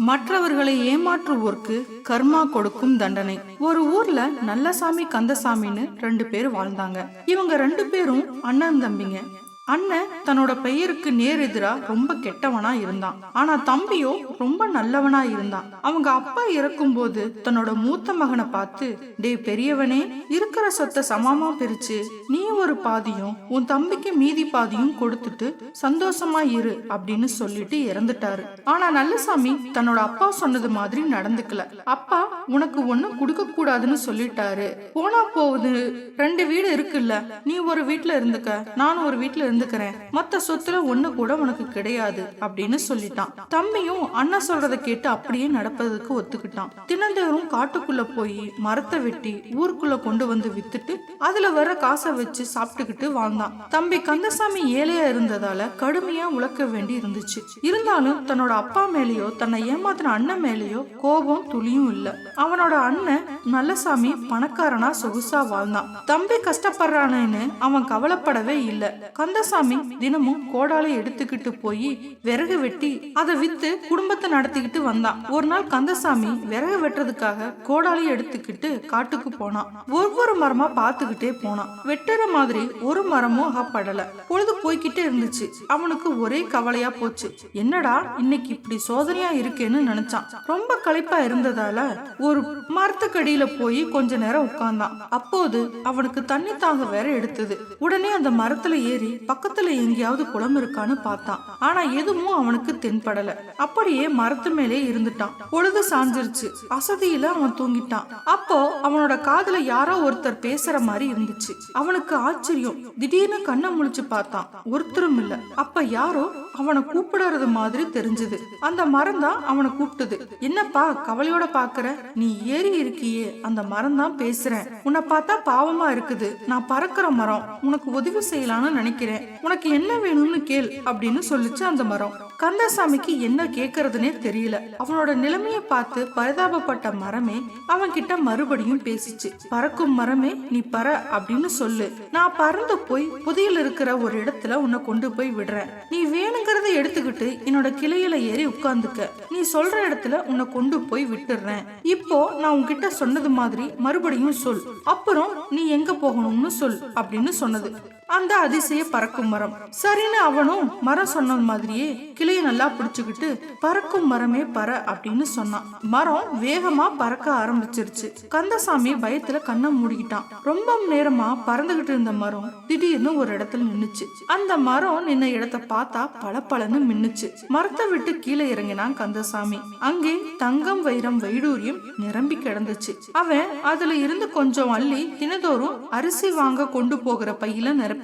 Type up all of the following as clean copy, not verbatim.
மற்றவர்களை ஏமாற்றுவோர்க்கு கர்மா கொடுக்கும் தண்டனை. ஒரு ஊர்ல நல்லசாமி கந்தசாமின்னு 2 பேர் வாழ்ந்தாங்க. இவங்க 2 பேரும் அண்ணன் தம்பிங்க. அண்ணன் தன்னோட பெயருக்கு நேர் எதிரா ரொம்ப கெட்டவனா இருந்தான். ஆனா தம்பியோ ரொம்ப நல்லவனா இருந்தான். அவங்க அப்பா இறக்கும் போது தன்னோட மூத்த மகனை பார்த்து, டே பெரியவனே, இருக்கிற சொத்தை சமமா பிரிச்சு நீ ஒரு பாதியும் உன் தம்பிக்கு மீதி பாதியும் கொடுத்துட்டு சந்தோஷமா இரு அப்படின்னு சொல்லிட்டு இறந்துட்டாரு. ஆனா நல்லசாமி தன்னோட அப்பா சொன்னது மாதிரி நடந்துக்கல. அப்பா உனக்கு ஒண்ணும் கொடுக்க கூடாதுன்னு சொல்லிட்டாரு. போனா போகுது, 2 வீடு இருக்குல்ல, நீ ஒரு வீட்டுல இருந்துக்க, நானும் ஒரு வீட்டுல இருந்துக்கிறேன், மொத்த சொத்துல ஒண்ணு கூட உனக்கு கிடையாது அப்படின்னு சொல்லிட்டான். தம்பியும் அண்ணா சொல்றத கேட்டு அப்படியே நடப்பதற்கு ஒத்துக்கிட்டான். தினந்தோறும் காட்டுக்குள்ள போய் மரத்தை வெட்டி ஊருக்குள்ள கொண்டு வந்து வித்துட்டு அதுல வர காசை வச்சு சாப்பிட்டுக்கிட்டு வாழ்ந்தான். தம்பி கந்தசாமி ஏழையா இருந்ததால கடுமையா உழைக்க வேண்டி இருந்துச்சு. இருந்தாலும் தன்னோட அப்பா மேலேயோ தன்னை ஏமாத்தின அண்ணன் மேலேயோ கோபம் துளியும் இல்ல. அவனோட அண்ணன் நல்லசாமி பணக்காரனா சொகுசா வாழ்ந்தான். தம்பி கஷ்டப்படுறானேன்னு அவன் கவலைப்படவே இல்ல. கந்தசாமி தினமும் கோடாலை எடுத்துக்கிட்டு போய் விறகு வெட்டி அதை வித்து குடும்பத்தை நடத்திக்கிட்டு வந்தான். ஒரு நாள் கந்தசாமி விறகு வெட்டுறதுக்காக கோடாலை எடுத்துக்கிட்டு காட்டுக்கு போனான். ஒவ்வொரு மரமா பார்த்துக்கிட்டே போனான். வெட்டுற மாதிரி ஒரு மரமும் அகப்படல. பொழுது போய்கிட்டே இருந்துச்சு. அவனுக்கு ஒரே கவலையா போச்சு. என்னடா இன்னைக்கு இப்படி சோதனையா இருக்கேன்னு நினைச்சான். ரொம்ப களைப்பா இருந்ததால ஒரு மரத்துக்கடியில போய் கொஞ்ச நேரம் உட்கார்ந்தான். அப்போது அவனுக்கு தண்ணி தாக வேற எடுத்தது. உடனே அந்த மரத்துல ஏறி பக்கத்துல எங்கேயாவது குளம் இருக்கான்னு பார்த்தான். ஆனா எதுவும் அவனுக்கு தென்படல. அப்படியே மரத்து மேலே இருந்துட்டான். பொழுது சாஞ்சிருச்சு. அசதியில அவன் தூங்கிட்டான். அப்போ அவனோட காதுல யாரோ ஒருத்தர் பேசுற மாதிரி இருந்துச்சு. அவனுக்கு ஆச்சரியம். திடீர்னு கண்ணை முழிச்சு பார்த்தான். ஒருத்தரும் இல்ல. அப்ப யாரோ அவனை கூப்பிடுறது மாதிரி தெரிஞ்சது. அந்த மரம் தான் அவனை கூப்பிட்டது. என்னப்பா கவலையோட பாக்குற? நீ ஏறி இருக்கியே, அந்த மரம் தான் பேசுறேன். உன்னை பார்த்தா பாவமா இருக்குது. நான் பறக்கிற மரம், உனக்கு உதவி செய்யலான்னு நினைக்கிறேன். உனக்கு என்ன வேணும்னு கேள் அப்படின்னு சொல்லிச்சு அந்த மரம். கந்தசாமிக்கு என்ன கேக்குறதுனே தெரியல. அவனோட நிலைமைய பார்த்து பரிதாபப்பட்ட மரமே அவன் கிட்ட மறுபடியும் பேசிச்சு. பறக்கும் மரமே, நீ பற அப்படின்னு சொல்லு. நான் பறந்து போய் புதையல் இருக்கிற ஒரு இடத்துல உன்னை கொண்டு போய் விடுறேன். நீ வேணுங்கிறத எடுத்துக்கிட்டு என்னோட கிளையில ஏறி உட்கார்ந்துக்க. நீ சொல்ற இடத்துல உன்னை கொண்டு போய் விட்டுறேன். இப்போ நான் உன்கிட்ட சொன்னது மாதிரி மறுபடியும் சொல். அப்புறம் நீ எங்க போகணும்னு சொல் அப்படின்னு சொன்னது அந்த அதிசய பறக்கும் மரம். சரின்னு அவனும் மரம் சொன்ன மாதிரியே கிளைய நல்லா பிடிச்சுக்கிட்டு பறக்கும் மரமே பற அப்படின்னு சொன்னான். மரம் வேகமா பறக்க ஆரம்பிச்சிருச்சு. கந்தசாமி பயத்துல கண்ணை மூடிக்கிட்டான். ரொம்ப நேரமா பறந்துகிட்டு இருந்த மரம் திடீர்னு ஒரு இடத்துல நின்னுச்சு. அந்த மரம் நின்ன இடத்த பார்த்தா பளபளன்னு மின்னுச்சு. மரத்தை விட்டு கீழே இறங்கினான் கந்தசாமி. அங்கே தங்கம் வைரம் வைடூரியம் நிரம்பி கிடந்துச்சு. அவன் அதுல இருந்து கொஞ்சம் அள்ளி தினதோறும் அரிசி வாங்க கொண்டு போகிற பையில நிரப்பி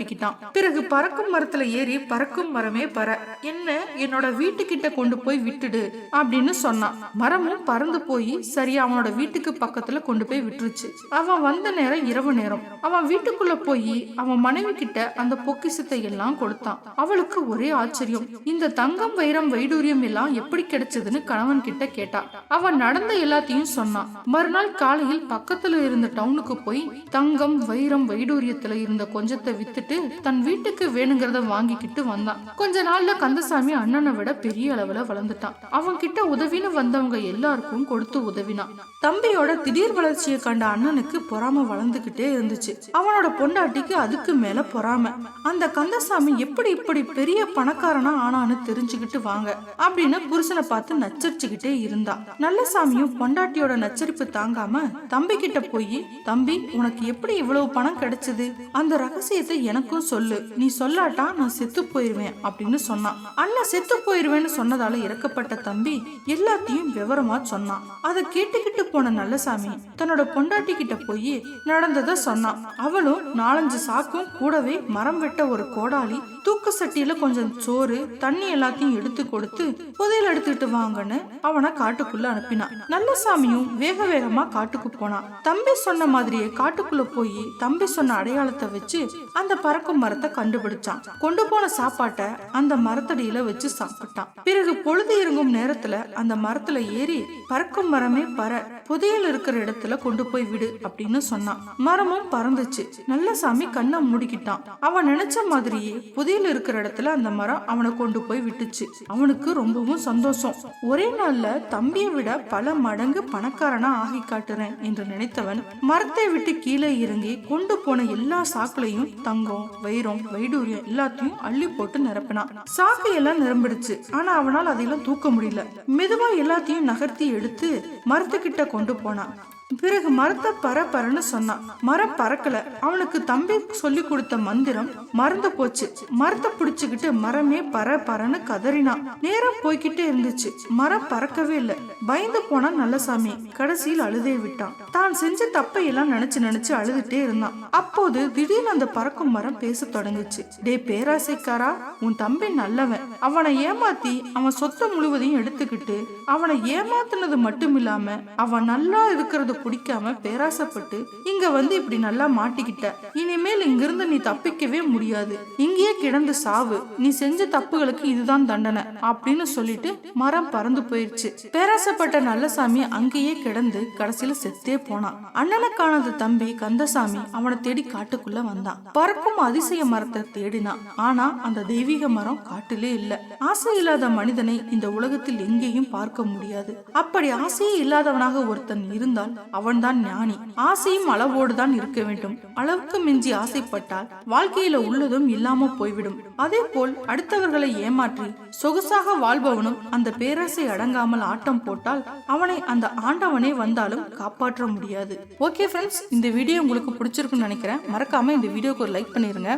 பிறகு பறக்கும் மரத்துல ஏறி பறக்கும் மரமே பற, என்ன என்னோட வீட்டுக்கிட்ட கொண்டு போய் விட்டுடு அப்படின்னு சொன்னான். மரமும் பறந்து போய் சரியா அவனோட வீட்டுக்கு பக்கத்துல கொண்டு போய் விட்டுருச்சு. அவன் வந்த நேரம் இரவு நேரம். அவன் வீட்டுக்குள்ள போய் அவன் மனைவி கிட்ட அந்த பொக்கிஷத்தை எல்லாம் கொடுத்தான். அவளுக்கு ஒரே ஆச்சரியம். இந்த தங்கம் வைரம் வைடூரியம் எல்லாம் எப்படி கிடைச்சதுன்னு கணவன் கிட்ட கேட்டா. அவன் நடந்த எல்லாத்தையும் சொன்னான். மறுநாள் காலையில் பக்கத்துல இருந்த டவுனுக்கு போய் தங்கம் வைரம் வைடூரியத்துல இருந்த கொஞ்சத்தை வித்துட்டு தன் வீட்டுக்கு வேணுங்கிறத வாங்கிக்கிட்டு வந்தான். கொஞ்ச நாள்ல கந்தசாமி அண்ணனை விட பெரிய அளவுல வளர்ந்துட்டான். அவன் கிட்ட உதவின்னு வந்தவங்க எல்லாருக்கும் கொடுத்து உதவினான். தம்பியோட திடீர் வளர்ச்சியை கண்ட அண்ணனுக்கு பொறாம வளர்ந்துகிட்டே இருந்துச்சு. அவனோட பொண்டாட்டிக்கு அதுக்கு மேல பொறாம. அந்த கந்தசாமி எப்படி இப்படி பெரிய பணக்காரனா ஆனான்னு தெரிஞ்சுக்கிட்டு வாங்க அப்படின்னு புருஷனை பார்த்து நச்சரிச்சுக்கிட்டே இருந்தா. நல்லசாமியும் பொண்டாட்டியோட நச்சரிப்பு தாங்காம தம்பி கிட்ட போய், தம்பி உனக்கு எப்படி இவ்வளவு பணம் கிடைச்சது? அந்த ரகசியத்தை எனக்கும் சொல்லு. நீ சொல்லாட்டா நான் செத்து போயிருவேன் அப்படின்னு சொன்னான். அண்ணன் செத்து போயிருவேன்னு சொன்னதால இறக்கப்பட்ட தம்பி எல்லாத்தையும் விவரமா சொன்னான். அதை கேட்டுக்கிட்டு போன நல்லசாமி தன்னோட பொண்டாட்டி கிட்ட போய் நடந்தத சொன்னான். அவளும் 4-5 சாக்கும் கூடவே மரம் வெட்ட ஒரு கோடாலி, தூக்கு சட்டியில கொஞ்சம் சோறு, தண்ணி எல்லாத்தையும் எடுத்து கொடுத்து புதையல் எடுத்துட்டு வாங்கன்னு அவனை காட்டுக்குள்ள அனுப்பினான். நல்லசாமியும் வேக வேகமா காட்டுக்கு போனான். தம்பி சொன்ன மாதிரியே காட்டுக்குள்ள போய் தம்பி சொன்ன அடையாளத்தை வச்சு அந்த பறக்கும் மரத்தை கண்டுபிடிச்சான். கொண்டு போன சாப்பாட்டை அந்த மரத்தடியில வச்சு சாப்பிட்டான். பிறகு பொழுது இறங்கும் நேரத்துல அந்த மரத்துல ஏறி பறக்கும் மரமே பற, புதையல் இருக்கிற இடத்துல கொண்டு போய் விடு அப்படின்னு சொன்னான். மரமும் பறந்துச்சு. நல்லசாமி கண்ணை மூடிக்கிட்டான். அவன் நினைச்ச மாதிரியே புதையல் இருக்கிற இடத்துல அந்த மரம் அவனை கொண்டு போய் விட்டுச்சு. அவனுக்கு ரொம்பவும் சந்தோஷம். ஒரே நாள்ல தம்பியை விட பல மடங்கு பணக்காரனா ஆகி காட்டுறேன் என்று நினைத்தவன் மரத்தை விட்டு கீழே இறங்கி கொண்டு போன எல்லா சாக்குலையும் தங்கம், வைரம், வைடூரியம் எல்லாத்தையும் அள்ளி போட்டு நிரப்பினான். சாக்கு எல்லாம் நிரம்பிடுச்சு. ஆனா அவனால் அதையெல்லாம் தூக்க முடியல. மெதுவா எல்லாத்தையும் நகர்த்தி எடுத்து மரத்துக்கிட்ட கொண்டு போனான். பிறகு மரத்தை பறன்னு சொன்னான். மரம் பறக்கல. அவனுக்கு தம்பி சொல்லி கொடுத்த மந்திரம் மறந்து போச்சு. மரத்தை பிடிச்சுக்கிட்டு மரமே பறன்னு கதறினான். நேரம் போய்கிட்டே இருந்துச்சு. மரம் பறக்கவே இல்லை. பயந்து போனா நல்லசாமி. கடைசியில் அழுதே விட்டான். தான் செஞ்ச தப்பை எல்லாம் நினைச்சு அழுதுட்டே இருந்தான். அப்போது திடீர்னு அந்த பறக்கும் மரம் பேச தொடங்குச்சு. டே பேராசைக்காரா, உன் தம்பி நல்லவன். அவனை ஏமாத்தி அவன் சொத்தை முழுவதையும் எடுத்துக்கிட்டு அவனை ஏமாத்தினது மட்டும் இல்லாம அவன் நல்லா இருக்கிறது பிடிக்காம பேராசப்பட்டு இங்க வந்து இப்படி நல்லா மாட்டிக்கிட்ட. இனிமேல் இங்கிருந்து நீ தப்பிக்கவே முடியாது. இங்கேயே கிடந்து சாவு. நீ செஞ்ச தப்புகளுக்கு இதுதான் தண்டனை அப்படின்னு சொல்லிட்டு மரம் பறந்து போயிருச்சு. பேராசப்பட்ட நல்லசாமி அங்கேயே கிடந்து கடைசியில செத்தே போனான். அண்ணனை காணாத தம்பி கந்தசாமி அவனை தேடி காட்டுக்குள்ள வந்தான். பறக்கும் அதிசய மரத்தை தேடினான். ஆனா அந்த தெய்வீக மரம் காட்டிலே இல்ல. ஆசை இல்லாத மனிதனை இந்த உலகத்தில் எங்கேயும் பார்க்க முடியாது. அப்படி ஆசையே இல்லாதவனாக ஒருத்தன் இருந்தால் அவன்தான் ஞானி. ஆசையும் அளவோடு தான் இருக்க வேண்டும். அளவுக்கு மிஞ்சி ஆசைப்பட்டால் வாழ்க்கையில உள்ளதும் இல்லாம போய்விடும். அதே போல் அடுத்தவர்களை ஏமாற்றி சொகுசாக வாழ்பவனும் அந்த பேராசை அடங்காமல் ஆட்டம் போட்டால் அவனை அந்த ஆண்டவனே வந்தாலும் காப்பாற்ற முடியாது. ஓகே ஃப்ரெண்ட்ஸ், இந்த வீடியோ உங்களுக்கு பிடிச்சிருக்குன்னு நினைக்கிறேன். மறக்காம இந்த வீடியோக்கு ஒரு லைக் பண்ணிருங்க.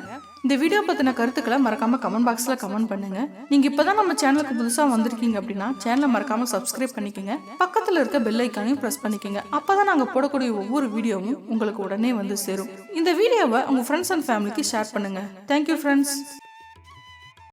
இந்த வீடியோ பத்தின கருத்துக்களை மறக்காம கமெண்ட் பாக்ஸ்ல கமெண்ட் பண்ணுங்க. நீங்க இப்பதான் நம்ம சேனலுக்கு புதுசா வந்திருக்கீங்க அப்படின்னா சேனலை மறக்காம சப்ஸ்கிரைப் பண்ணிக்கோங்க. பக்கத்துல இருக்க பெல் ஐக்கானையும் பிரஸ் பண்ணிக்கோங்க. அப்பதான் நாங்க போடக்கூடிய ஒவ்வொரு வீடியோவும் உங்களுக்கு உடனே வந்து சேரும். இந்த வீடியோவை உங்க ஃப்ரெண்ட்ஸ் அண்ட் ஃபேமிலிக்கு ஷேர் பண்ணுங்க. Thank you friends.